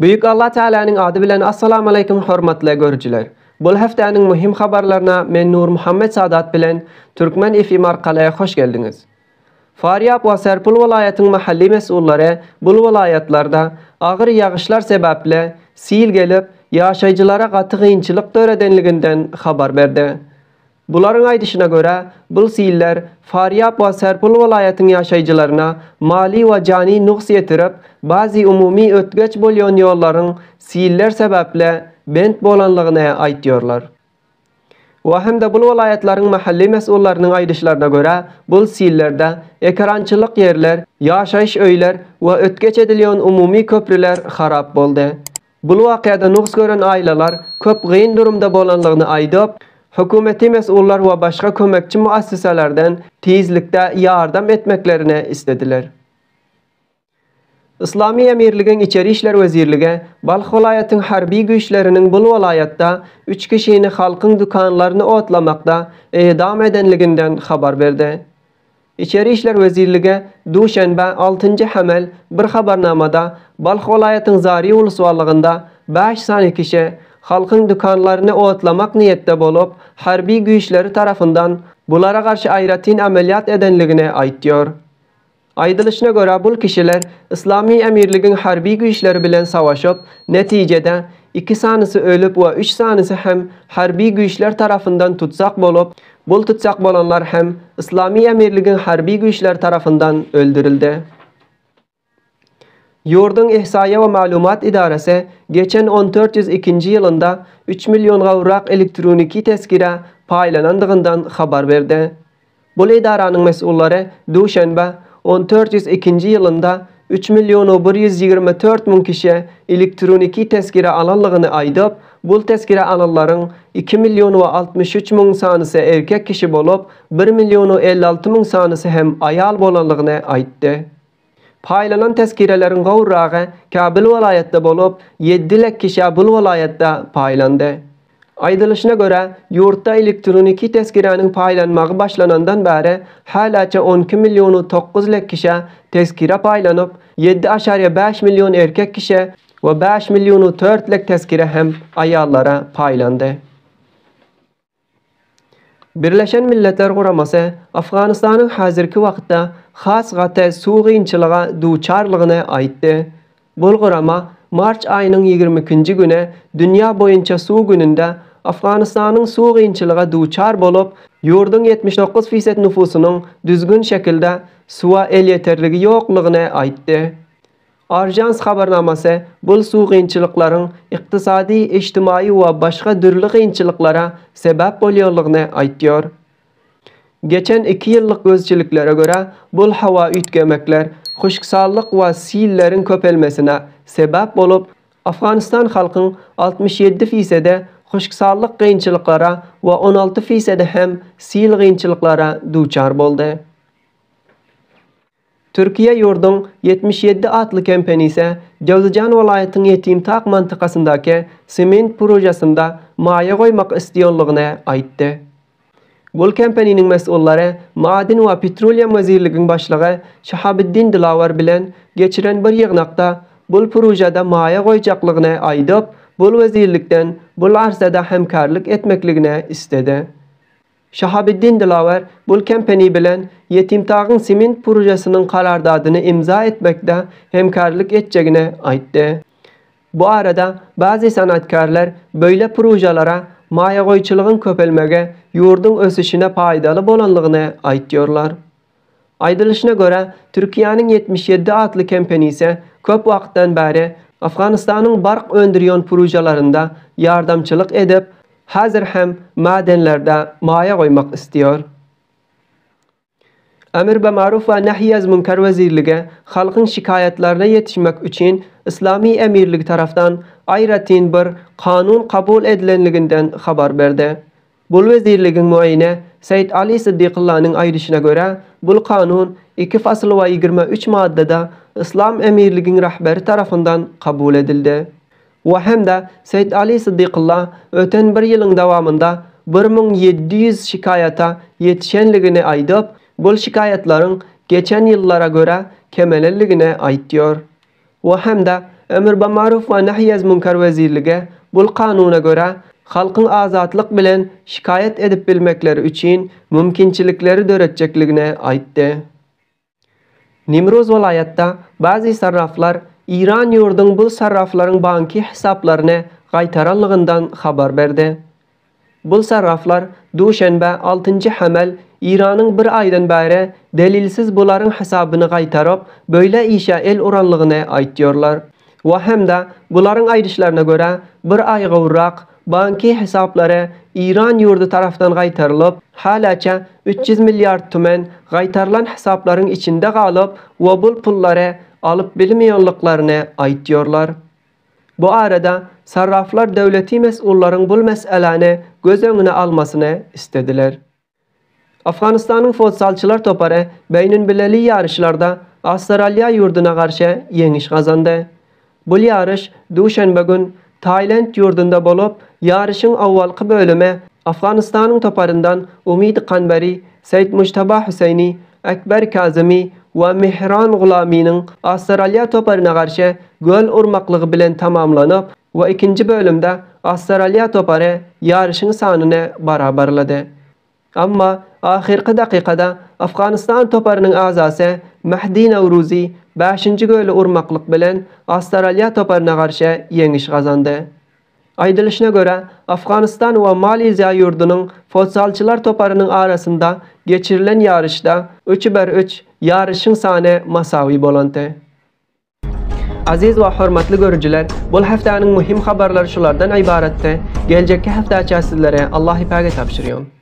Büyük Allah Teala'nın adı bilen assalamu aleykum hormatly görüjiler. Bu haftaning muhim habarlarına men Nur Muhammed Sadat bilen Türkmen FM arkaly hoş geldiniz. Faryab we Serpul welayatynyň mahalli mesullary bu welayatlarda agyr ýagyşlar sebäple sil gelip ýaşaýjylara gaty gynçylyk töredenliginden habar berdi. Bularyň aýdyşyna görä, bu siller Faryab we Serpul welayatynyň ýaşaýjylaryna mali we jany nuqs ýetirip, bazy umumy ötgeç bolýan ýollaryň siller sebäple bent bolanlygyny aýtýarlar. Wa hemde bu welayatlaryň mahalli mesullarynyň aýdyşlaryna görä, bu sillerde ekrançylyk ýerler, ýaşaýyş öýler we ötgeç edilýän umumy köprüler harap boldy. Bu wakyada nuqs gören aýlalar köp gyn durumda bolanlygyny aýdyp, hökümeti mesullar we başga kömekçi muassasalardan tezlikde yardam etmeklerini istediler. İslami Emirligiň İçeri işler Wezirligi Balx welayatynyň harby güýçleriniň bu welayatda 3 kişini halkyň dükanlaryny otlamakda edam edenliginden habar berdi. İçeri işler Wezirligi duşanba 6-njy hamel bir habarnamada Balx welayatynyň Zary uluswallygynda 5 sany kişi halkyň dükanlaryny otlamak niýetde bolup, harby güýçleri tarapyndan bulara garşy aýratyn ameliyat edenligini aýtýar. Aýdylışyna görä bu kişiler İslami Emirligiň harby güýçleri bilen savaşyp, netijede 2 sanysy ölüp we 3 sanysy hem harby güýçler tarapyndan tutsak bolup, bu tutsak bolanlar hem İslami Emirligiň harby güýçler tarapyndan öldürildi. Ýurdun Ihsaýa we Maglumat Idaresi geçen 1402-nji ýylynda 3 milyon gawrak elektroniki teskire paýlanandygyndan habar berdi. Bu idaranyň mesullary duşanba 1402-nji ýylynda 3 milyon 124 min kişi elektroniki teskire alanlygyny aýdyp, bu teskire alanlaryň 2 milyon 63 min sanysy erkek kişi bolup, 1 milyon 56 min sanysy hem aýal bolanlygyny aýtdy. Paýlanan teskireleriň gowragy Kabil welayatda bolup, 7 lek kişi bu welayatda paýlandy. Aýdylışyna görä, ýurtda elektroniki teskireniň paýlanmagy başlanandan bäri halaça 12 milyon 9 lek kişi teskire paýlanyp, 7,5 milyon erkek kişi we 5 milyon 4 lek teskire hem aýallara paýlandy. Birleşen Milletler Guramasy Afganistanyň hazırki wagtda has gaty suw gynçylyga duçarlygyny aýtdy. Bu gurama Març aýynyň 22-nji güne dünýä boýunça suw gününde Afganistanyň suw gynçylyga duçar bolup, ýurdun 79% nüfusunyň düzgün şekilde suwa el ýeterligi ýoklugyny aýtdy. Arjans habarnamasy bu suw gynçylyklaryň ykdysady, ijtimai we başga dürli gynçylyklara sebäp bolýarlygyny aýtýar. Geçen 2 ýyllyk gözçiliklere görä, bu hawa üýtgemekler huşksallyk we silleriň köpelmesine sebäp bolup, Afganistan halkyň 67% huşksallyk gynçylyklara we 16% hem sil gynçylyklara duçar boldy. Türkiye ýurdun 77 atly kompaniyasy Jawzajan welayatynyň Ýetimtaq mantykasyndaky sement projesinde maýa goýmak isleýänligini aýtdy. Bu kompaniýanyň mesullary Maden we Petroliýum Wezirligiň başlygy Şahabuddin Dilawar bilen geçiren bir ýygnakda bu projede maýa goýjaklygyny aýdyp, bu wezirlikden bu arsada hemkarlyk etmekligini istedi. Şahabuddin Dilawar bu kompaniýa bilen Ýetimtagyň sement projesiniň karardadyny imza etmekde hemkarlyk etjegini aýtdy. Bu arada bazı sanatkarlar böyle projelere maýa goýçylygyň köpelmege, ýurdun ösüşine paýdaly bolanlygyny aýtýarlar. Aýdylışyna görä, Türkiýanyň 77 atly kompaniýasy köp wagtdan bäri Afganistanyň bark öndürýän projelerinde ýardamçylyk edip, hazır hem madenlerde maýa goýmak istýär. Emir be Maruf we Nahy az Munkar Wezirligi halkyň şikayetlerine ýetişmek üçin İslami Emirlik tarafdan aýratyn bir kanun kabul edilenliginden habar berdi. Bu wezirligiň muaýine Said Ali Siddiqullah'nyň aýdyşyna görä, bu kanun 2-23 maddada İslam Emirligiň rahberi tarafından kabul edildi. We hemde Said Ali Siddiqullah öten bir ýylyň dawamında 1700 şikayeta ýetişenligini aýdyp, bu şikayetleriň geçen ýyllara görä kemelelligini aýtýar. We hemde Emir bil maruf we nahy anil munkar wezirligi bul kanuna göre halkın azatlyk bilen şikayet edip bilmekleri üçin mümkinçilikleri döretjekligine aýtdy. Nimroz vilayatda bazı sarraflar İran ýurdun bu sarraflaryň banki hesaplaryny gaýtaranlygyndan habar berdi. Bu sarraflar duşenbe 6-njy hamel İranyň bir aýdan bäri delilsiz bularyň hesabyny gaýtaryp böyle işe el uranlygyny aýtýarlar. Wa hemde bularyň aýdyşlaryna göre bir aý gowrak banki hesaplary İran ýurdu tarapdan gaýtarylyp, halaça 300 milliard tümen gaýtarylan hesaplaryň içinde galyp we bu pullary alyp bilmeýänliklaryny aýtýarlar. Bu arada sarraflar döwleti mesullaryň bu meseleni göz öňüne almasyny istediler. Afganistanyň futsalçylar topary beýnenbileli ýarışlarda Astraliýa ýurduna garşy ýeňiş gazandy. Bu ýarış duşenbe gün Tayland ýurdunda bolup, ýarışyň awwalky bölümi Afganistanyň toparyndan Umid Qanbari, Seýid Mujtaba Huseyni, Ekber Kazimi we Mihran Gulamynyň Astraliýa toparyna garşy göl urmaklygy bilen tamamlanyp we ikinji bölümde Astraliýa topary ýarışyň sanyny barabarlady. Amma ahirki dakikada Afganistan toparynyň azasy Mehdi Nowruzi 5-nji göli urmaklyk bilen Astraliýa toparyna garşy ýeňiş gazandy. Aýdylyşyna göre Afganistan we Maliziýa ýurdunyň futsalçylar toparynyň arasynda geçirilen ýarışda 3-3 ýarışyň sany masawy bolandy. Aziz we hormatly görüjiler, bul haftanyň muhim habarlary şulardan ibaratdy. Geljekki hafta sizlere Allah ipage tapşyrýar.